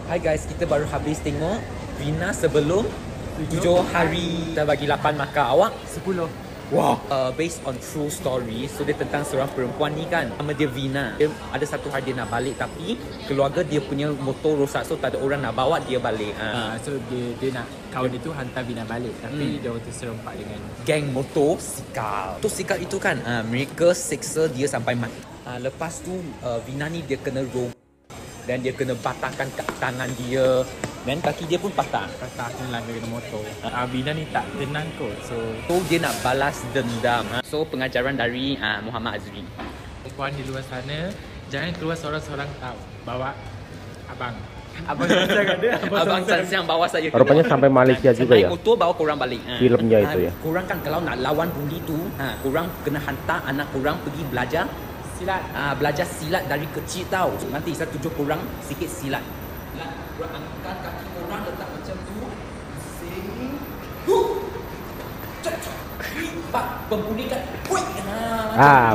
Hai guys, kita baru habis tengok Vina sebelum 7 hari. Kita bagi 8 maka awak 10. Wow. Based on true story. So dia tentang seorang perempuan ni kan, nama dia Vina. Dia ada satu hari dia nak balik, tapi keluarga dia punya motor rosak, so tak ada orang nak bawa dia balik. So dia nak kawan dia tu hantar Vina balik, tapi dia waktu serempak dengan Geng motor sikal. Tu sikal itu kan, mereka seksa dia sampai mati. Lepas tu Vina ni dia kena rob dan dia kena patahkan tangan dia, dan kaki dia pun patah. kena langgar dengan motor. Vina ni tak tenang kot. So dia nak balas dendam. So pengajaran dari Muhammad Azri. perempuan di luar sana, jangan keluar seorang-seorang tahu. Bawa abang. Abang sangat dia. Abang Sansang bawa saya keluar. Rupanya sampai Malaysia juga ya. Naik motor bawa korang balik. Filmnya itu ya. Korang kan kalau nak lawan buli tu, korang kena hantar anak korang pergi belajar Silat. belajar silat dari kecil tau. Nanti saya tunjuk korang sikit silat. Korang angkat kaki korang letak macam tu. Sing. Nampak pembuli kan.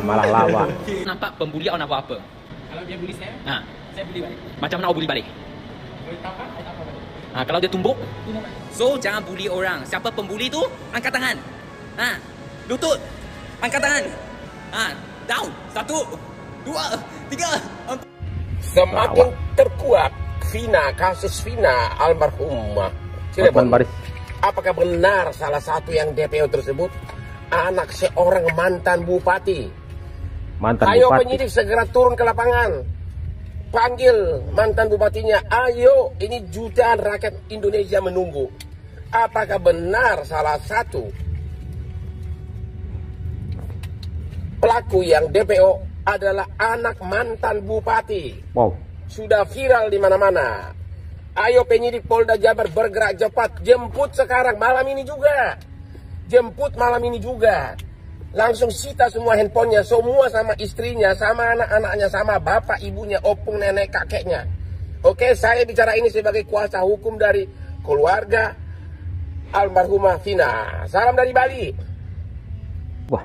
Malah lawan. Nampak pembuli awak nak buat apa? Kalau dia bully saya, saya bully balik. Macam mana awak bully balik? Boleh tapak, saya tapak balik. Kalau dia tumbuk, so jangan bully orang. Siapa pembuli tu, angkat tangan. Lutut, angkat tangan. Down. 1, 2, 3, 4. Semakin terkuat kasus Vina almarhumah Cirebon. Apakah benar salah satu yang DPO tersebut anak seorang mantan bupati? Ayo penyidik segera turun ke lapangan, panggil mantan bupatinya. Ayo, ini jutaan rakyat Indonesia menunggu. Apakah benar salah satu pelaku yang DPO adalah anak mantan bupati? Wow. Sudah viral di mana-mana. Ayo penyidik Polda Jabar bergerak cepat, jemput sekarang malam ini juga. Jemput malam ini juga. Langsung sita semua handphonenya, semua sama istrinya, sama anak-anaknya, sama bapak, ibunya, opung, nenek, kakeknya. Oke, saya bicara ini sebagai kuasa hukum dari keluarga almarhumah Vina. Salam dari Bali. Wah.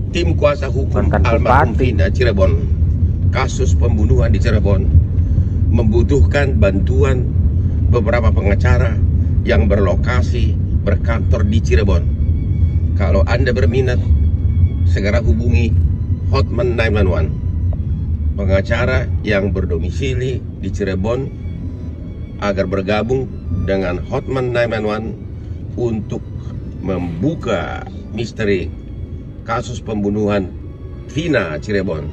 Tim kuasa hukum Mantan almarhum bupati. Vina Cirebon, kasus pembunuhan di Cirebon, membutuhkan bantuan beberapa pengacara yang berlokasi berkantor di Cirebon. Kalau Anda berminat, segera hubungi Hotman 911, pengacara yang berdomisili di Cirebon, agar bergabung dengan Hotman 911 untuk membuka misteri kasus pembunuhan Vina Cirebon.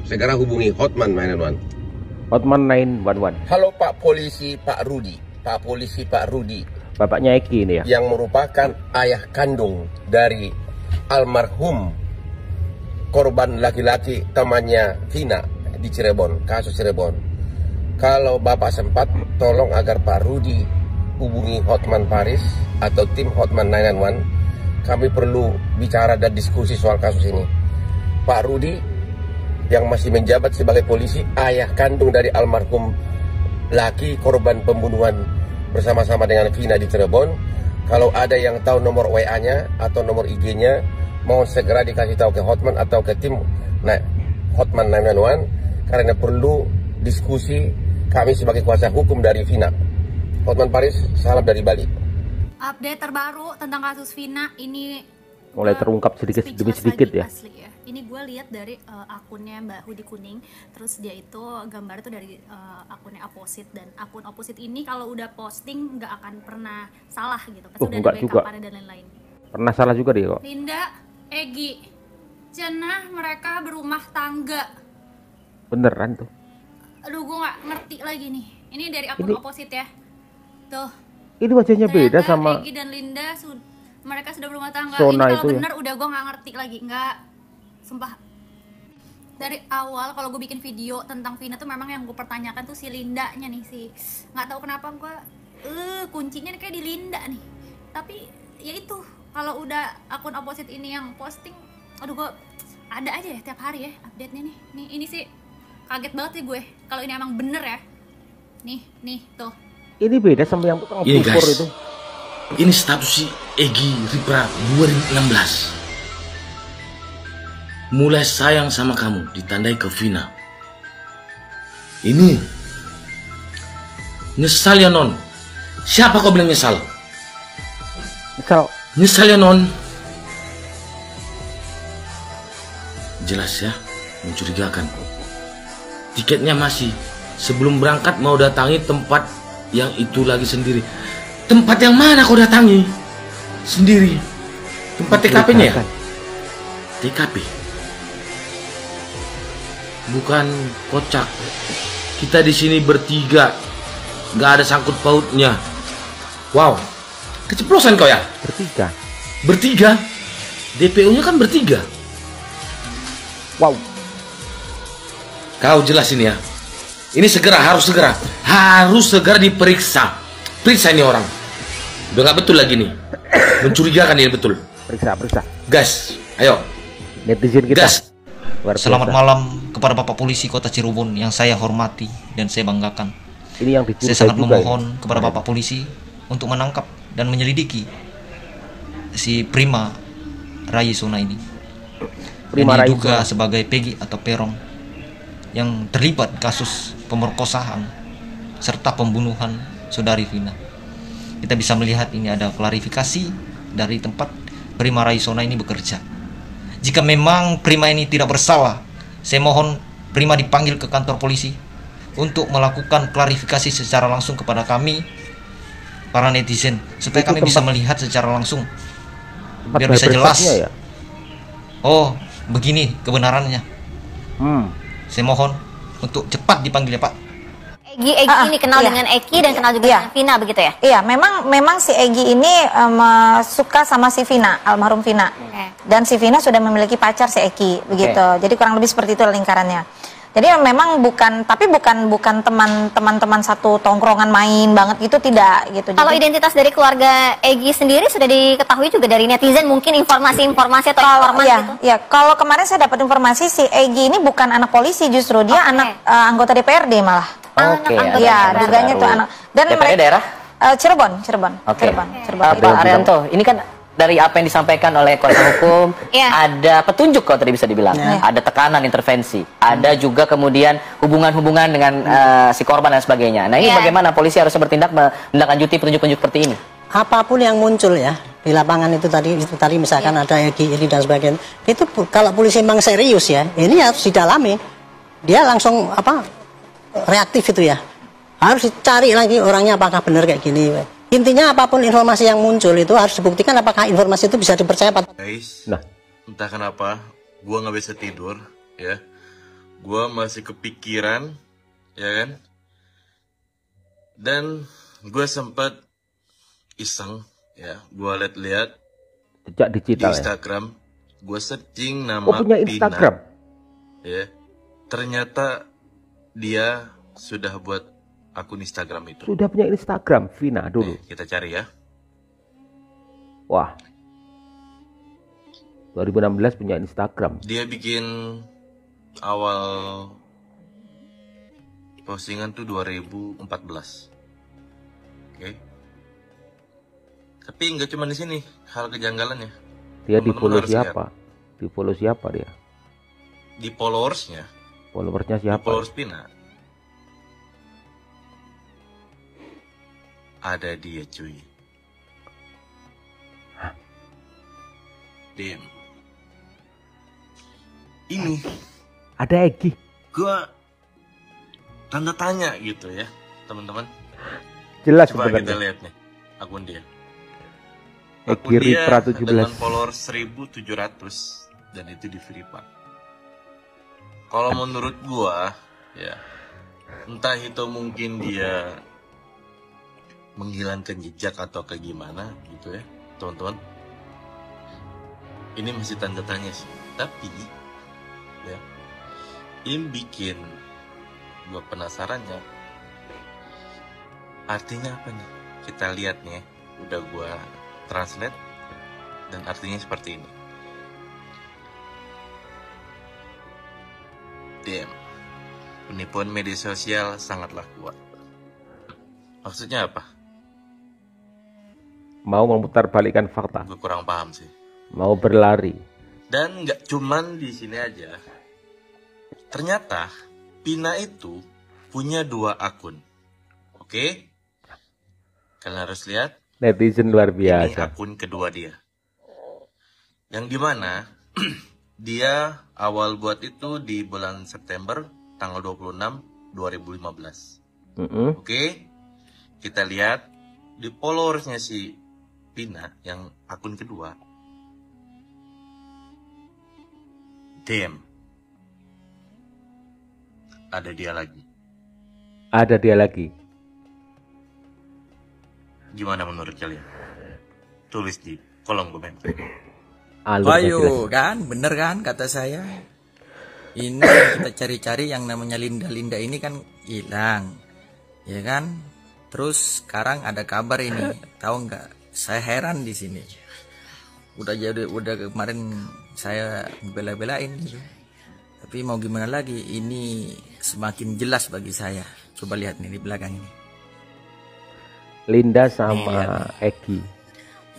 Segera hubungi Hotman 911. Hotman 911. Halo Pak Polisi Pak Rudi. Pak Polisi Pak Rudi, Bapaknya Eki ini ya. yang merupakan ayah kandung dari almarhum korban laki-laki temannya Vina di Cirebon, kasus Cirebon. Kalau Bapak sempat, tolong agar Pak Rudi hubungi Hotman Paris atau tim Hotman 911. Kami perlu bicara dan diskusi soal kasus ini. Pak Rudi yang masih menjabat sebagai polisi, ayah kandung dari almarhum laki korban pembunuhan bersama-sama dengan Vina di Cirebon. Kalau ada yang tahu nomor WA-nya atau nomor IG-nya, mohon segera dikasih tahu ke Hotman atau ke tim Hotman 911, karena perlu diskusi kami sebagai kuasa hukum dari Vina. Hotman Paris, salam dari Bali. Update terbaru tentang kasus Vina ini Mulai terungkap sedikit demi sedikit ya. Asli ya. Ini gue lihat dari akunnya Mbak Hudi Kuning. Terus dia itu gambar itu dari akunnya Aposit, dan akun Aposit ini kalau udah posting nggak akan pernah salah gitu. Pasti udah enggak ada juga. backup dan lain-lain. Pernah salah juga dia kok. Linda, Egi, cenah mereka berumah tangga. Beneran tuh. Aduh, gue nggak ngerti lagi nih. Ini dari akun Aposit ya. Tuh. Ini wajahnya beda Ternyata sama Egi dan Linda mereka sudah berumah tangga. Sona Ini itu kalau ya? benar udah gue nggak ngerti lagi, nggak, sumpah. Dari awal kalau gue bikin video tentang Vina tuh memang yang gue pertanyakan tuh si Lindanya nih, nggak tahu kenapa gue kuncinya kayak di Linda nih. Tapi ya itu, kalau udah akun Opposite ini yang posting, aduh, gue ada aja ya tiap hari ya update-nya nih. Ini sih kaget banget sih gue kalau ini emang bener ya. Nih tuh. ini beda sama yang tukang bubur itu. Ini status si Egi Ripra 2016. Mulai sayang sama kamu ditandai ke Vina. Ini Nyesal ya non? Siapa kau bilang nyesal? Misal Nyesal ya non? Jelas ya, mencurigakan. Tiketnya masih. Sebelum berangkat mau datangi tempat yang itu lagi sendiri. Tempat yang mana kau datangi? Sendiri. Tempat TKP-nya ya? TKP. Bukan kocak. Kita di sini bertiga. Nggak ada sangkut pautnya. Wow. Keceplosan kau ya? bertiga. Bertiga. DPO-nya kan bertiga. Wow. Kau jelasin ya. Ini harus segera diperiksa. Periksa ini orang. Udah nggak betul lagi nih. Mencurigakan ini betul. Periksa. Gas, ayo. Netizen kita. Gas. Luar biasa. Selamat malam kepada Bapak Polisi Kota Cirebon yang saya hormati dan saya banggakan. Ini yang dicurigai Saya sangat juga memohon ya. kepada Bapak Polisi untuk menangkap dan menyelidiki si Prima Rayisona ini. Prima Yang Rayisona. diduga sebagai Peggy atau Perong yang terlibat kasus pemerkosaan serta pembunuhan saudari Vina. Kita bisa melihat ini ada klarifikasi dari tempat Prima Rayisona ini bekerja. Jika memang Prima ini tidak bersalah, saya mohon Prima dipanggil ke kantor polisi untuk melakukan klarifikasi secara langsung kepada kami para netizen supaya Itu kami bisa tempat- melihat secara langsung Tempat biar bisa jelas. berprestasinya ya. Oh, begini kebenarannya. Saya mohon untuk cepat dipanggil ya Pak. Egi ini kenal iya. dengan Eki dan kenal juga Iya. dengan Vina begitu ya? Iya, memang si Egi ini suka sama si Vina, almarhum Vina. Oke. Dan si Vina sudah memiliki pacar si Eki, begitu. Jadi kurang lebih seperti itu lingkarannya. Jadi memang bukan teman-teman satu tongkrongan main banget gitu, tidak gitu. Kalau Jadi, identitas dari keluarga Egi sendiri sudah diketahui juga dari netizen, mungkin informasi-informasi atau informan iya, gitu? iya. Kalau kemarin saya dapat informasi si Egi ini bukan anak polisi, justru dia Oke. anak anggota DPRD malah. Oke, Anak-anak Iya, DPRD. duganya tuh anak. Dan DPRD mereka- daerah? Cirebon. Oke. Cirebon. Pak Arianto, ini kan dari apa yang disampaikan oleh kuasa hukum, Iya. ada petunjuk kalau tadi bisa dibilang, ada tekanan intervensi, ada juga kemudian hubungan-hubungan dengan si korban dan sebagainya. Nah ini Iya. bagaimana polisi harus bertindak menindaklanjuti petunjuk-petunjuk seperti ini? Apapun yang muncul ya di lapangan itu tadi misalkan ada Egi ini dan sebagainya, itu kalau polisi memang serius ya, ini harus didalami. Dia langsung reaktif itu ya, harus dicari lagi orangnya apakah benar kayak gini. Intinya apapun informasi yang muncul itu harus dibuktikan apakah informasi itu bisa dipercaya. Guys, Nah. entah kenapa gua nggak bisa tidur ya. Gua masih kepikiran, ya kan? Dan gua sempat iseng ya, gua lihat-lihat Jejak di digital ya. Instagram, gua searching nama Oh, punya Pina, Instagram. ya. Ternyata dia sudah buat akun Instagram itu. Sudah punya Instagram Vina dulu. Nih, kita cari ya. Wah. 2016 punya Instagram. Dia bikin awal postingan tuh 2014. Oke. Tapi nggak cuma di sini hal kejanggalannya. Dia di Teman-teman follow harus lihat. siapa? Di follow siapa dia? Di followersnya, Followersnya di siapa? followers Pina. Ada dia cuy. Dim. Ini Ada Egi. gua tanda tanya gitu ya, teman-teman. Jelas Coba kita sebenarnya. lihat nih akun dia. Egi Akun dia Ripra dengan 17. followers 1700 dan itu di free pak. Kalau menurut gua ya, entah itu mungkin dia menghilangkan jejak atau kayak gimana gitu ya, teman-teman. Ini masih tanda tanya sih. Tapi ya, ini bikin gua penasarannya. Artinya apa nih? Kita lihat nih, udah gua translate dan artinya seperti ini. Damn, penipuan media sosial sangatlah kuat. Maksudnya apa? Mau memutarbalikkan fakta. Gue kurang paham sih. Mau berlari. Dan nggak cuman di sini aja. Ternyata Pina itu punya 2 akun. Oke? Kalian harus lihat. Netizen luar Ini biasa. akun kedua dia. Yang dimana dia awal buat itu di bulan September tanggal 26 2015. Oke? Kita lihat di followersnya si Vina yang akun kedua. Damn. Ada dia lagi. Ada dia lagi. Gimana menurut kalian? Tulis di kolom komentar. Ayo kan, bener kan kata saya. Ini yang kita cari-cari yang namanya Linda ini kan hilang, ya kan? Terus sekarang ada kabar ini, tahu nggak? Saya heran di sini. Udah kemarin saya bela-belain gitu. Tapi mau gimana lagi? Ini semakin jelas bagi saya. Coba lihat nih di belakang ini. Linda sama Egi.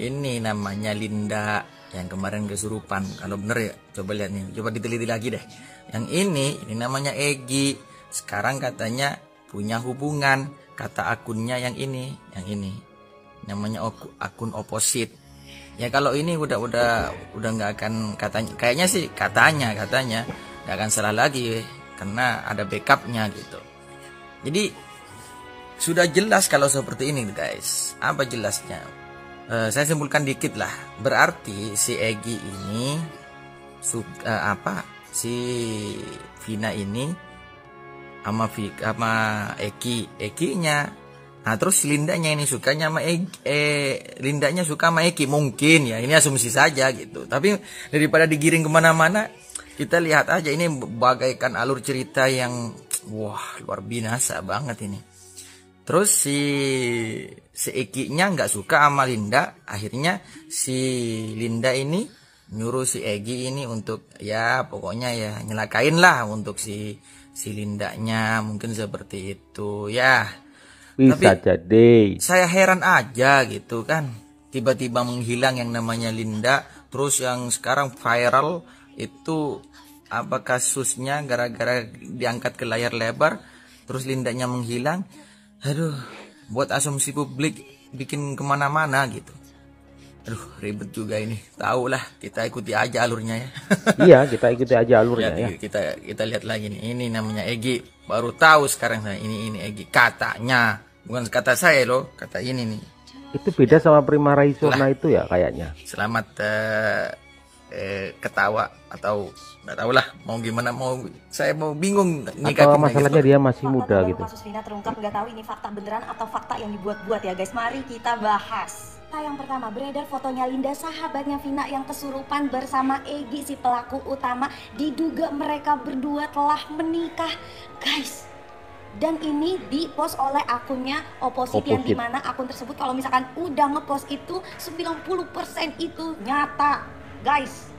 Ini namanya Linda yang kemarin kesurupan. Kalau bener ya, coba lihat nih, coba diteliti lagi deh. Yang ini namanya Egi. Sekarang katanya punya hubungan, kata akunnya yang ini namanya akun oposit. Ya kalau ini udah nggak akan kayaknya sih katanya nggak akan salah lagi karena ada backupnya gitu. Jadi sudah jelas kalau seperti ini guys. Apa jelasnya? Saya simpulkan dikit lah. Berarti si Egi ini si Vina ini sama Eki-nya. Nah terus Lindanya ini sukanya sama Lindanya suka sama Eki mungkin ya, ini asumsi saja gitu. Tapi daripada digiring kemana-mana, kita lihat aja ini bagaikan alur cerita yang wah luar biasa banget ini. Terus si Eki-nya nggak suka sama Linda, akhirnya si Linda ini nyuruh si Egi ini untuk ya pokoknya ya nyelakain lah untuk si Lindanya, mungkin seperti itu ya. Bisa tapi jadi. Saya heran aja gitu kan, tiba-tiba menghilang yang namanya Linda. Terus yang sekarang viral itu apa kasusnya, gara-gara diangkat ke layar lebar terus Lindanya menghilang. Aduh, buat asumsi publik bikin kemana-mana gitu. Aduh, ribet juga ini. Tahu lah, kita ikuti aja alurnya ya. Iya, kita ikuti aja alurnya ya. Kita lihat lagi nih. Ini namanya Egi. Baru tahu sekarang saya ini Egi. Katanya, bukan kata saya loh, kata ini nih. Itu beda sama Prima Raisona itu ya kayaknya. Selamat ketawa atau nggak tahu lah mau gimana, saya mau bingung atau masalahnya dia masih muda gitu. Kasus Vina terungkap, nggak tahu ini fakta beneran atau fakta yang dibuat-buat ya guys. Mari kita bahas. Yang pertama, beredar fotonya Linda sahabatnya Vina yang kesurupan bersama Egi si pelaku utama. Diduga mereka berdua telah menikah guys. Dan ini di-post oleh akunnya oposit. Yang dimana akun tersebut kalau misalkan udah ngepost itu 90% itu nyata guys.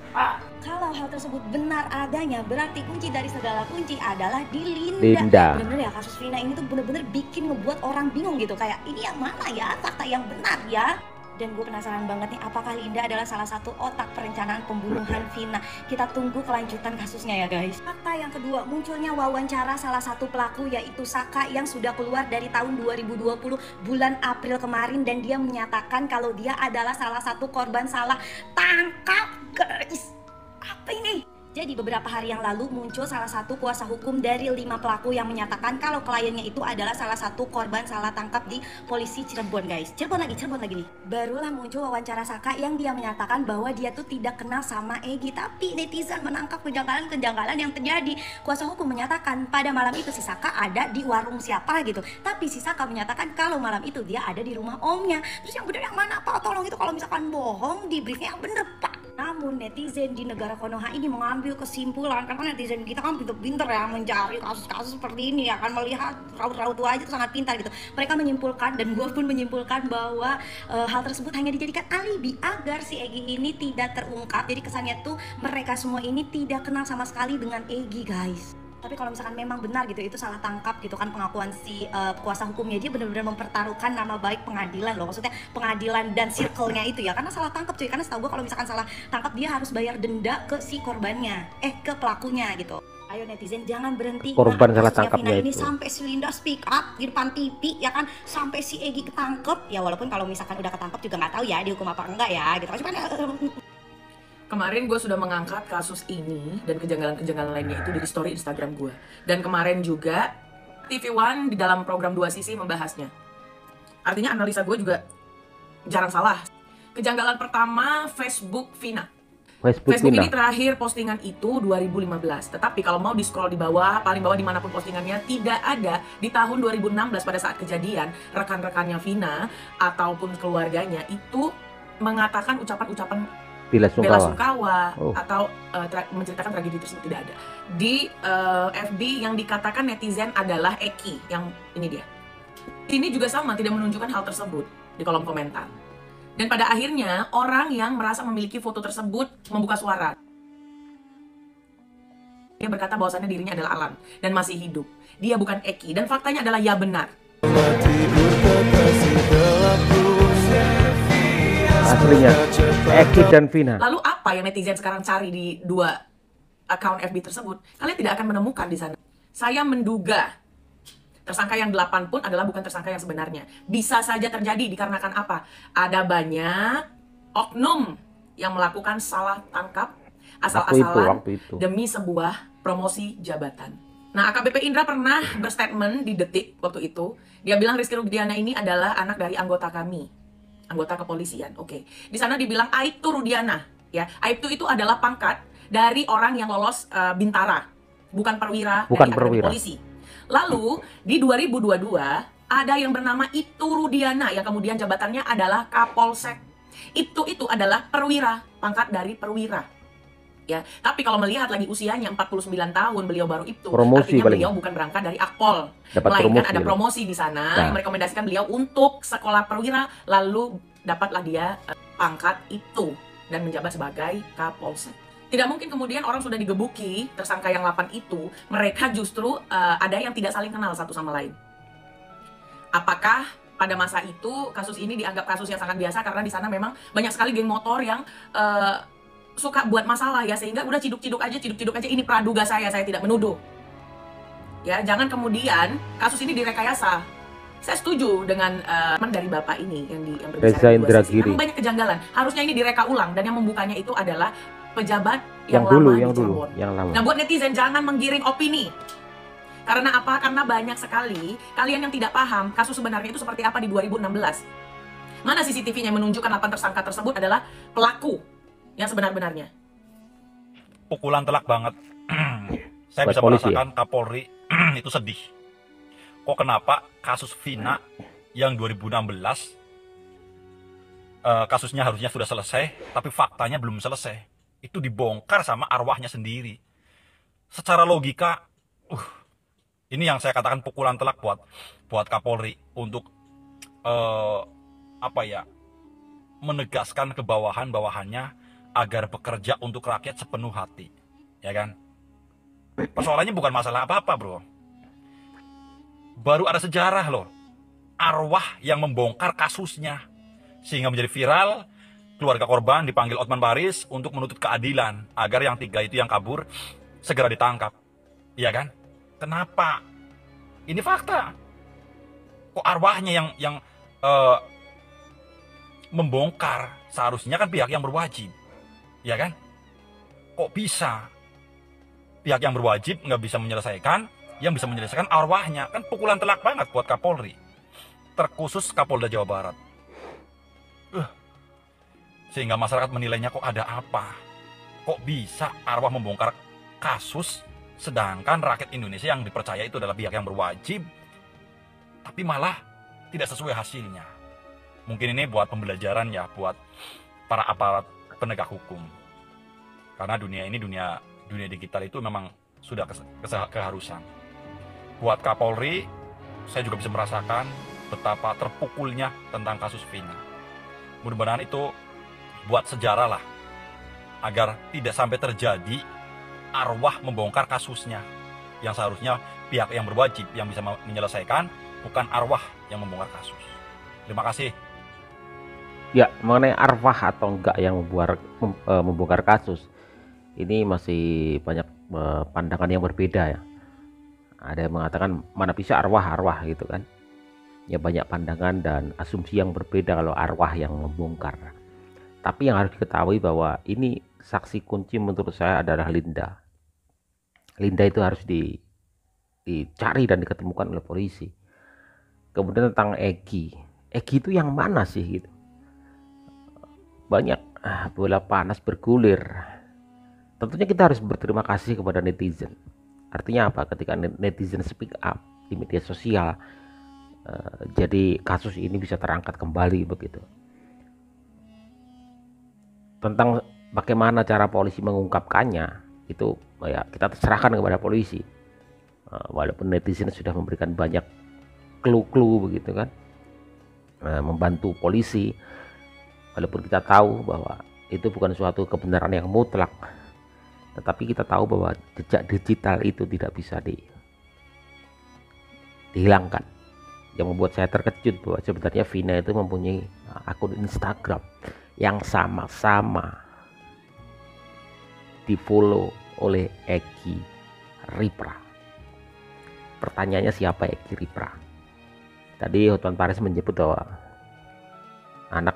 Kalau hal tersebut benar adanya, berarti kunci dari segala kunci adalah di Linda. Bener-bener ya, kasus Vina ini tuh bener-bener bikin ngebuat orang bingung gitu. Kayak ini yang mana ya, fakta yang benar ya. Dan gue penasaran banget nih, apakah Linda adalah salah satu otak perencanaan pembunuhan Vina? Kita tunggu kelanjutan kasusnya ya guys. Fakta yang kedua, munculnya wawancara salah satu pelaku yaitu Saka yang sudah keluar dari tahun 2020 bulan April kemarin. Dan dia menyatakan kalau dia adalah salah satu korban salah tangkap guys. Apa ini? Jadi beberapa hari yang lalu muncul salah satu kuasa hukum dari 5 pelaku yang menyatakan kalau kliennya itu adalah salah satu korban salah tangkap di polisi Cirebon guys. Cirebon lagi nih. Barulah muncul wawancara Saka yang dia menyatakan bahwa dia tuh tidak kenal sama Egi. Tapi netizen menangkap kejanggalan yang terjadi. Kuasa hukum menyatakan pada malam itu si Saka ada di warung siapa gitu. Tapi si Saka menyatakan kalau malam itu dia ada di rumah omnya. Terus yang benar yang mana Pak? Tolong itu kalau misalkan bohong di briefnya yang bener Pak. Namun netizen di negara Konoha ini mengambil kesimpulan, karena netizen kita kan pinter-pinter ya mencari kasus-kasus seperti ini ya kan, melihat raut-raut wajah itu sangat pintar gitu. Mereka menyimpulkan dan gue pun menyimpulkan bahwa hal tersebut hanya dijadikan alibi agar si Egi ini tidak terungkap. Jadi kesannya tuh mereka semua ini tidak kenal sama sekali dengan Egi guys. Tapi kalau misalkan memang benar gitu, itu salah tangkap gitu kan pengakuan si kuasa hukumnya, dia benar-benar mempertaruhkan nama baik pengadilan loh. Maksudnya pengadilan dan circle-nya itu ya, karena salah tangkap cuy. Karena setahu gue kalau misalkan salah tangkap dia harus bayar denda ke si korbannya, ke pelakunya gitu. Ayo netizen jangan berhenti Korban salah kasusnya tangkapnya Vina ini itu. sampai si Linda speak up di depan TV ya kan, sampai si Egy ketangkep ya, walaupun kalau misalkan udah ketangkep juga nggak tahu ya dihukum apa enggak ya gitu. Cuman kemarin gue sudah mengangkat kasus ini dan kejanggalan-kejanggalan lainnya itu di story Instagram gue. Dan kemarin juga TV One di dalam program 2 Sisi membahasnya. Artinya analisa gue juga jarang salah. Kejanggalan pertama, Facebook Vina. Facebook ini terakhir postingan itu 2015. Tetapi kalau mau di-scroll di bawah, paling bawah dimanapun postingannya, tidak ada di tahun 2016 pada saat kejadian rekan-rekannya Vina ataupun keluarganya itu mengatakan ucapan-ucapan bela sungkawa atau menceritakan tragedi tersebut, tidak ada. Di FB yang dikatakan netizen adalah Eki, yang ini dia. Ini juga sama, tidak menunjukkan hal tersebut di kolom komentar. Dan pada akhirnya orang yang merasa memiliki foto tersebut membuka suara. Dia berkata bahwasannya dirinya adalah Alan dan masih hidup. Dia bukan Eki, dan faktanya adalah ya benar. Aslinya Eki dan Vina. Lalu apa yang netizen sekarang cari di 2 akun FB tersebut? Kalian tidak akan menemukan di sana. Saya menduga tersangka yang 8 pun adalah bukan tersangka yang sebenarnya. Bisa saja terjadi dikarenakan apa? Ada banyak oknum yang melakukan salah tangkap asal-asalan demi sebuah promosi jabatan. Nah, AKBP Indra pernah berstatement di Detik waktu itu. Dia bilang Rizky Rudiana ini adalah anak dari anggota kami, anggota kepolisian. Oke. Di sana dibilang Aibtu Rudiana, ya. Aibtu itu adalah pangkat dari orang yang lolos bintara, bukan perwira dari akademi polisi. Lalu di 2022 ada yang bernama Ibtu Rudiana yang kemudian jabatannya adalah Kapolsek. Ibtu itu adalah perwira, pangkat dari perwira. Ya, tapi kalau melihat lagi usianya 49 tahun beliau baru Ibtu, artinya beliau bukan berangkat dari Akpol, melainkan ada promosi di sana yang merekomendasikan beliau untuk sekolah perwira, lalu dapatlah dia pangkat Ibtu dan menjabat sebagai Kapolsek. Tidak mungkin kemudian orang sudah digebuki, tersangka yang 8 itu, mereka justru ada yang tidak saling kenal satu sama lain. Apakah pada masa itu kasus ini dianggap kasus yang sangat biasa karena di sana memang banyak sekali geng motor yang suka buat masalah ya, sehingga udah ciduk-ciduk aja, ini praduga saya tidak menuduh. Ya, jangan kemudian kasus ini direkayasa. Saya setuju dengan dari Bapak ini yang berbicara di 2 Sisi. Memang banyak kejanggalan. Harusnya ini direka ulang dan yang membukanya itu adalah pejabat yang lama. Nah, buat netizen jangan menggiring opini. Karena apa? Karena banyak sekali kalian yang tidak paham kasus sebenarnya itu seperti apa di 2016. Mana CCTV-nya menunjukkan 8 tersangka tersebut adalah pelaku yang sebenar-benarnya. Pukulan telak banget. Saya bisa merasakan Kapolri itu sedih. Kok kenapa kasus Vina yang 2016 kasusnya harusnya sudah selesai, tapi faktanya belum selesai. Itu dibongkar sama arwahnya sendiri. Secara logika, ini yang saya katakan pukulan telak buat Kapolri untuk menegaskan ke bawahannya agar bekerja untuk rakyat sepenuh hati, ya kan? Persoalannya bukan masalah apa-apa, bro. Baru ada sejarah loh, arwah yang membongkar kasusnya sehingga menjadi viral. Keluarga korban dipanggil Otman Paris untuk menuntut keadilan agar yang 3 itu yang kabur segera ditangkap. Iya kan? Kenapa? Ini fakta. Kok arwahnya yang membongkar? Seharusnya kan pihak yang berwajib. Iya kan? Kok bisa pihak yang berwajib nggak bisa menyelesaikan, yang bisa menyelesaikan arwahnya? Kan pukulan telak banget buat Kapolri, terkhusus Kapolda Jawa Barat. Sehingga masyarakat menilainya kok ada apa? Kok bisa arwah membongkar kasus sedangkan rakyat Indonesia yang dipercaya itu adalah pihak yang berwajib, tapi malah tidak sesuai hasilnya. Mungkin ini buat pembelajaran ya buat para aparat penegak hukum. Karena dunia digital itu memang sudah keharusan. Buat Kapolri, saya juga bisa merasakan betapa terpukulnya tentang kasus Vina. Mudah-mudahan itu buat sejarah lah, agar tidak sampai terjadi arwah membongkar kasusnya, yang seharusnya pihak yang berwajib yang bisa menyelesaikan, bukan arwah yang membongkar kasus. Terima kasih. Ya, mengenai arwah atau enggak yang membongkar kasus, ini masih banyak pandangan yang berbeda ya. Ada yang mengatakan mana bisa arwah gitu kan. Ya banyak pandangan dan asumsi yang berbeda kalau arwah yang membongkar. Tapi yang harus diketahui bahwa ini saksi kunci menurut saya adalah Linda. Linda itu harus dicari dan diketemukan oleh polisi. Kemudian tentang Egy itu yang mana sih gitu. Banyak bola panas bergulir. Tentunya kita harus berterima kasih kepada netizen. Artinya apa? Ketika netizen speak up di media sosial, jadi kasus ini bisa terangkat kembali begitu. Tentang bagaimana cara polisi mengungkapkannya itu ya kita serahkan kepada polisi. Walaupun netizen sudah memberikan banyak clue begitu kan, membantu polisi. Walaupun kita tahu bahwa itu bukan suatu kebenaran yang mutlak, tetapi kita tahu bahwa jejak digital itu tidak bisa dihilangkan. Yang membuat saya terkejut bahwa sebenarnya Vina itu mempunyai akun Instagram yang sama-sama di follow oleh Egy Ripra. Pertanyaannya siapa Egy Ripra? Tadi Hotman Paris menyebut bahwa anak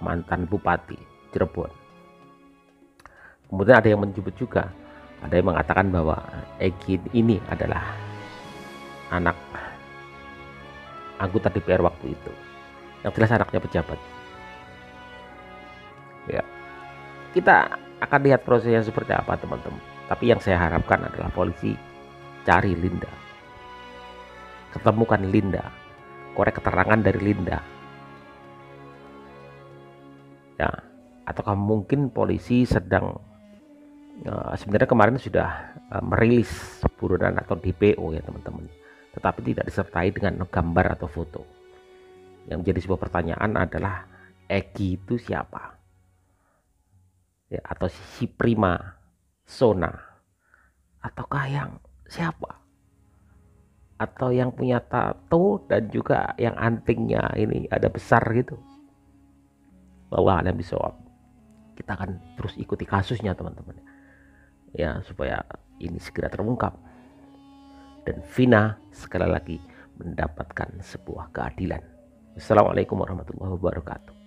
mantan Bupati Cirebon. Kemudian ada yang menyebut juga, ada yang mengatakan bahwa Egy ini adalah anak anggota DPR waktu itu, yang jelas anaknya pejabat. Ya, kita akan lihat prosesnya seperti apa teman-teman. Tapi yang saya harapkan adalah polisi cari Linda, ketemukan Linda, korek keterangan dari Linda. Ya, ataukah mungkin polisi sedang sebenarnya kemarin sudah merilis buronan atau DPO ya teman-teman, tetapi tidak disertai dengan gambar atau foto. Yang menjadi sebuah pertanyaan adalah Egy itu siapa? Ya, atau si Prima Sona, ataukah yang siapa? Atau yang punya tato dan juga yang antingnya ini ada besar gitu. Wallahu a'lam bishawab. Kita akan terus ikuti kasusnya teman-teman, ya, supaya ini segera terungkap dan Vina sekali lagi mendapatkan sebuah keadilan. Assalamualaikum warahmatullahi wabarakatuh.